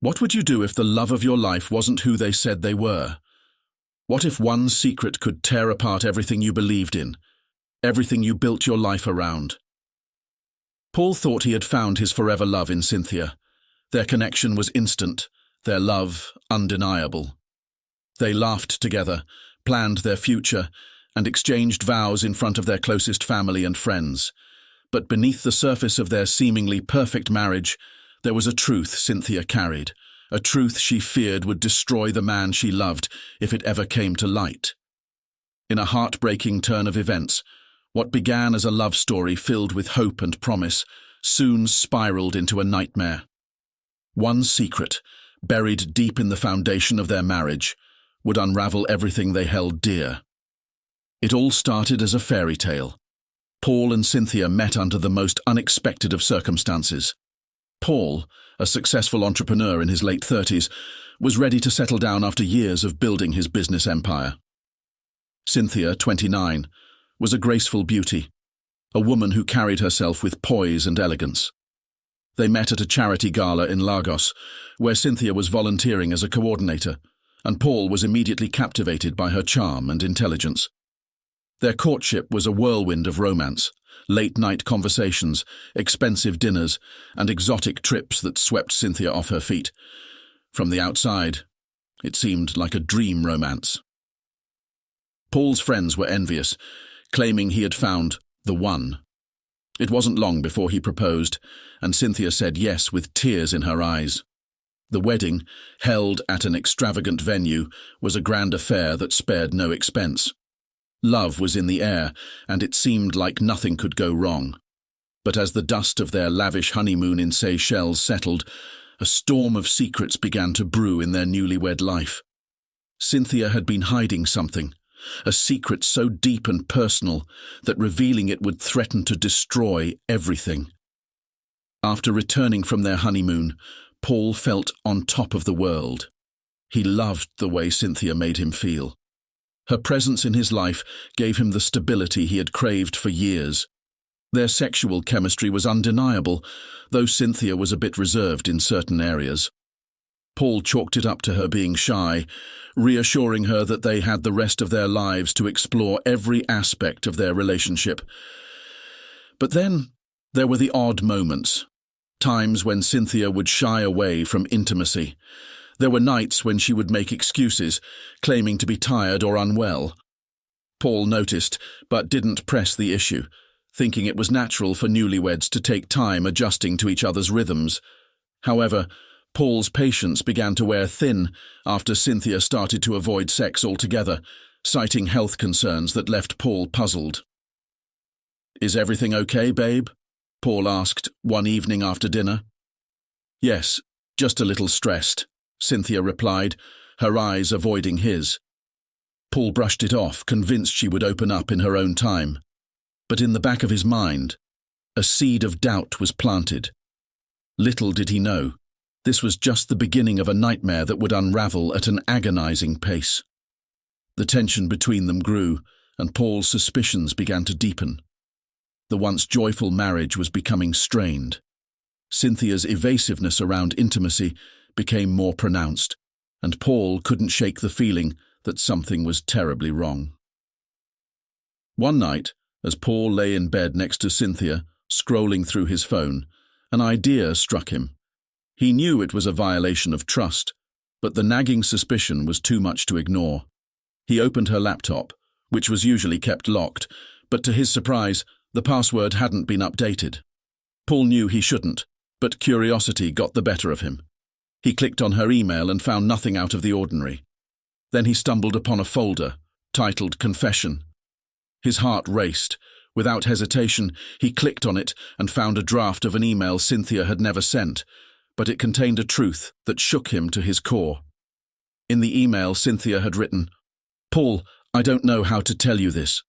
What would you do if the love of your life wasn't who they said they were? What if one secret could tear apart everything you believed in, everything you built your life around? Paul thought he had found his forever love in Cynthia. Their connection was instant, their love undeniable. They laughed together, planned their future, and exchanged vows in front of their closest family and friends. But beneath the surface of their seemingly perfect marriage, there was a truth Cynthia carried, a truth she feared would destroy the man she loved if it ever came to light. In a heartbreaking turn of events, what began as a love story filled with hope and promise soon spiraled into a nightmare. One secret, buried deep in the foundation of their marriage, would unravel everything they held dear. It all started as a fairy tale. Paul and Cynthia met under the most unexpected of circumstances. Paul, a successful entrepreneur in his late 30s, was ready to settle down after years of building his business empire. Cynthia, 29, was a graceful beauty, a woman who carried herself with poise and elegance. They met at a charity gala in Lagos, where Cynthia was volunteering as a coordinator, and Paul was immediately captivated by her charm and intelligence. Their courtship was a whirlwind of romance, late-night conversations, expensive dinners, and exotic trips that swept Cynthia off her feet. From the outside, it seemed like a dream romance. Paul's friends were envious, claiming he had found the one. It wasn't long before he proposed, and Cynthia said yes with tears in her eyes. The wedding, held at an extravagant venue, was a grand affair that spared no expense. Love was in the air, and it seemed like nothing could go wrong. But as the dust of their lavish honeymoon in Seychelles settled, a storm of secrets began to brew in their newlywed life. Cynthia had been hiding something, a secret so deep and personal that revealing it would threaten to destroy everything. After returning from their honeymoon, Paul felt on top of the world. He loved the way Cynthia made him feel. Her presence in his life gave him the stability he had craved for years. Their sexual chemistry was undeniable, though Cynthia was a bit reserved in certain areas. Paul chalked it up to her being shy, reassuring her that they had the rest of their lives to explore every aspect of their relationship. But then there were the odd moments, times when Cynthia would shy away from intimacy. There were nights when she would make excuses, claiming to be tired or unwell. Paul noticed, but didn't press the issue, thinking it was natural for newlyweds to take time adjusting to each other's rhythms. However, Paul's patience began to wear thin after Cynthia started to avoid sex altogether, citing health concerns that left Paul puzzled. "Is everything okay, babe?" Paul asked one evening after dinner. "Yes, just a little stressed," Cynthia replied, her eyes avoiding his. Paul brushed it off, convinced she would open up in her own time. But in the back of his mind, a seed of doubt was planted. Little did he know, this was just the beginning of a nightmare that would unravel at an agonizing pace. The tension between them grew, and Paul's suspicions began to deepen. The once joyful marriage was becoming strained. Cynthia's evasiveness around intimacy became more pronounced, and Paul couldn't shake the feeling that something was terribly wrong. One night, as Paul lay in bed next to Cynthia, scrolling through his phone, an idea struck him. He knew it was a violation of trust, but the nagging suspicion was too much to ignore. He opened her laptop, which was usually kept locked, but to his surprise, the password hadn't been updated. Paul knew he shouldn't, but curiosity got the better of him. He clicked on her email and found nothing out of the ordinary. Then he stumbled upon a folder, titled Confession. His heart raced. Without hesitation, he clicked on it and found a draft of an email Cynthia had never sent, but it contained a truth that shook him to his core. In the email, Cynthia had written, "Paul, I don't know how to tell you this.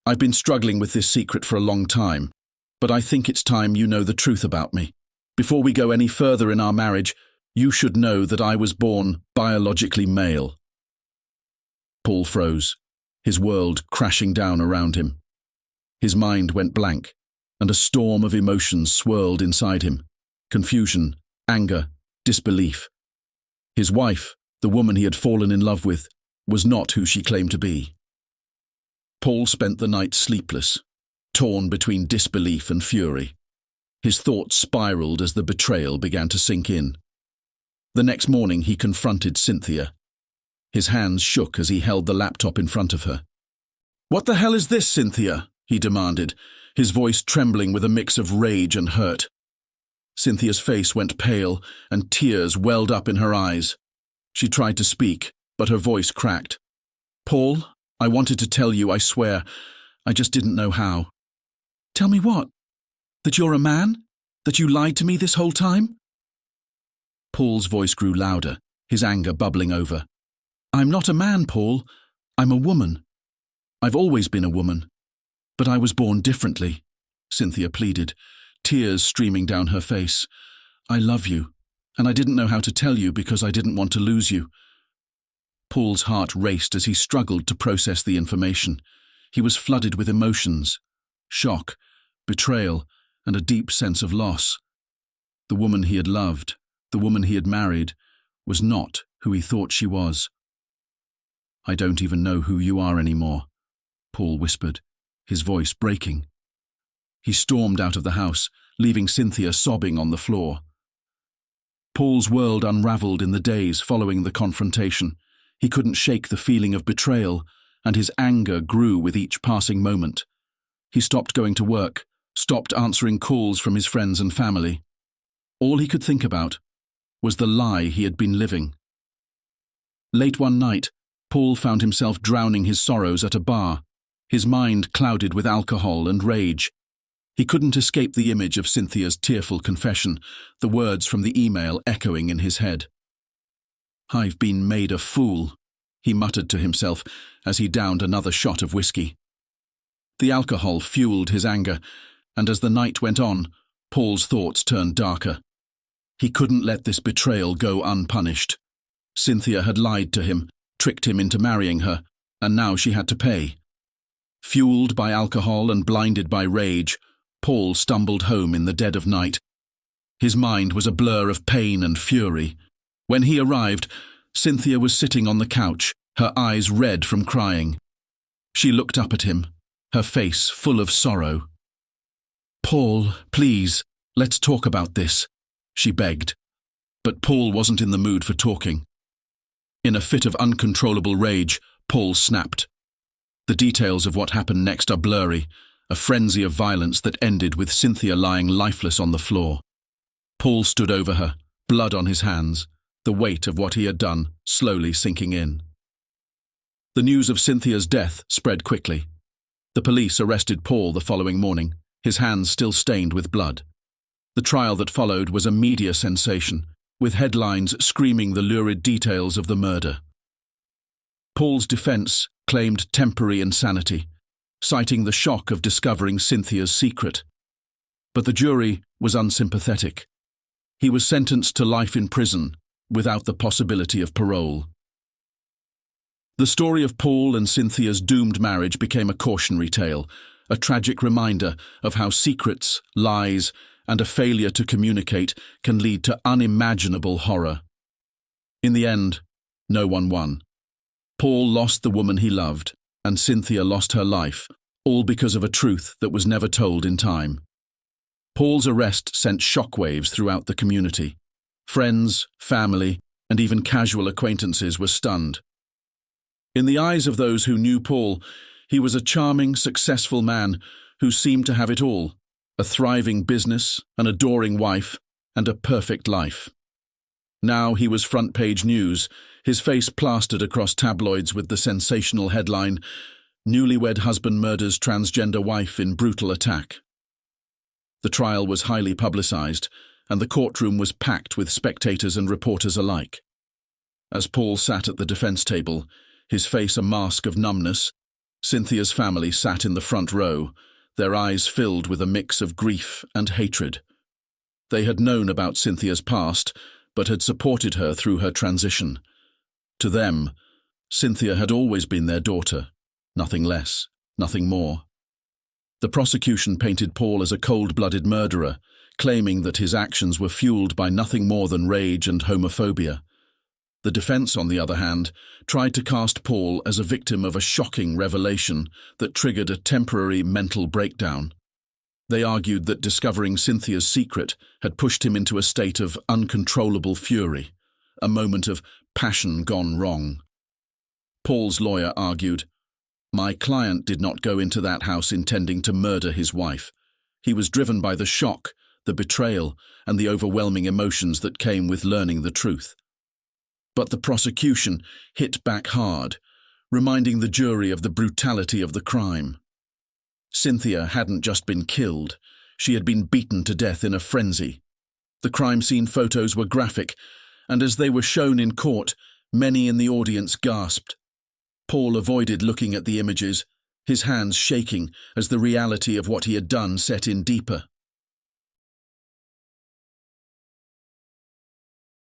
I've been struggling with this secret for a long time, but I think it's time you know the truth about me. Before we go any further in our marriage, you should know that I was born biologically male." Paul froze, his world crashing down around him. His mind went blank, and a storm of emotions swirled inside him. Confusion, anger, disbelief. His wife, the woman he had fallen in love with, was not who she claimed to be. Paul spent the night sleepless, torn between disbelief and fury. His thoughts spiraled as the betrayal began to sink in. The next morning he confronted Cynthia. His hands shook as he held the laptop in front of her. "What the hell is this, Cynthia?" he demanded, his voice trembling with a mix of rage and hurt. Cynthia's face went pale, and tears welled up in her eyes. She tried to speak, but her voice cracked. "Paul, I wanted to tell you, I swear. I just didn't know how." "Tell me what? That you're a man? That you lied to me this whole time?" Paul's voice grew louder, his anger bubbling over. "I'm not a man, Paul. I'm a woman. I've always been a woman. But I was born differently," Cynthia pleaded, tears streaming down her face. "I love you, and I didn't know how to tell you because I didn't want to lose you." Paul's heart raced as he struggled to process the information. He was flooded with emotions: shock, betrayal, and a deep sense of loss. The woman he had loved, the woman he had married, was not who he thought she was. "I don't even know who you are anymore," Paul whispered, his voice breaking. He stormed out of the house, leaving Cynthia sobbing on the floor. Paul's world unraveled in the days following the confrontation. He couldn't shake the feeling of betrayal, and his anger grew with each passing moment. He stopped going to work, stopped answering calls from his friends and family. All he could think about was the lie he had been living. Late one night, Paul found himself drowning his sorrows at a bar, his mind clouded with alcohol and rage. He couldn't escape the image of Cynthia's tearful confession, the words from the email echoing in his head. "I've been made a fool," he muttered to himself as he downed another shot of whiskey. The alcohol fueled his anger, and as the night went on, Paul's thoughts turned darker. He couldn't let this betrayal go unpunished. Cynthia had lied to him, tricked him into marrying her, and now she had to pay. Fueled by alcohol and blinded by rage, Paul stumbled home in the dead of night. His mind was a blur of pain and fury. When he arrived, Cynthia was sitting on the couch, her eyes red from crying. She looked up at him, her face full of sorrow. "Paul, please, let's talk about this," she begged. But Paul wasn't in the mood for talking. In a fit of uncontrollable rage, Paul snapped. The details of what happened next are blurry, a frenzy of violence that ended with Cynthia lying lifeless on the floor. Paul stood over her, blood on his hands, the weight of what he had done slowly sinking in. The news of Cynthia's death spread quickly. The police arrested Paul the following morning, his hands still stained with blood. The trial that followed was a media sensation, with headlines screaming the lurid details of the murder. Paul's defense claimed temporary insanity, citing the shock of discovering Cynthia's secret. But the jury was unsympathetic. He was sentenced to life in prison, without the possibility of parole. The story of Paul and Cynthia's doomed marriage became a cautionary tale, a tragic reminder of how secrets, lies, and a failure to communicate can lead to unimaginable horror. In the end, no one won. Paul lost the woman he loved, and Cynthia lost her life, all because of a truth that was never told in time. Paul's arrest sent shockwaves throughout the community. Friends, family, and even casual acquaintances were stunned. In the eyes of those who knew Paul, he was a charming, successful man who seemed to have it all: a thriving business, an adoring wife, and a perfect life. Now he was front-page news, his face plastered across tabloids with the sensational headline, "Newlywed husband murders transgender wife in brutal attack." The trial was highly publicized, and the courtroom was packed with spectators and reporters alike. As Paul sat at the defense table, his face a mask of numbness, Cynthia's family sat in the front row, their eyes filled with a mix of grief and hatred. They had known about Cynthia's past, but had supported her through her transition. To them, Cynthia had always been their daughter, nothing less, nothing more. The prosecution painted Paul as a cold-blooded murderer, claiming that his actions were fueled by nothing more than rage and homophobia. The defense, on the other hand, tried to cast Paul as a victim of a shocking revelation that triggered a temporary mental breakdown. They argued that discovering Cynthia's secret had pushed him into a state of uncontrollable fury, a moment of passion gone wrong. Paul's lawyer argued, "My client did not go into that house intending to murder his wife. He was driven by the shock, the betrayal, and the overwhelming emotions that came with learning the truth." But the prosecution hit back hard, reminding the jury of the brutality of the crime. Cynthia hadn't just been killed, she had been beaten to death in a frenzy. The crime scene photos were graphic, and as they were shown in court, many in the audience gasped. Paul avoided looking at the images, his hands shaking as the reality of what he had done set in deeper.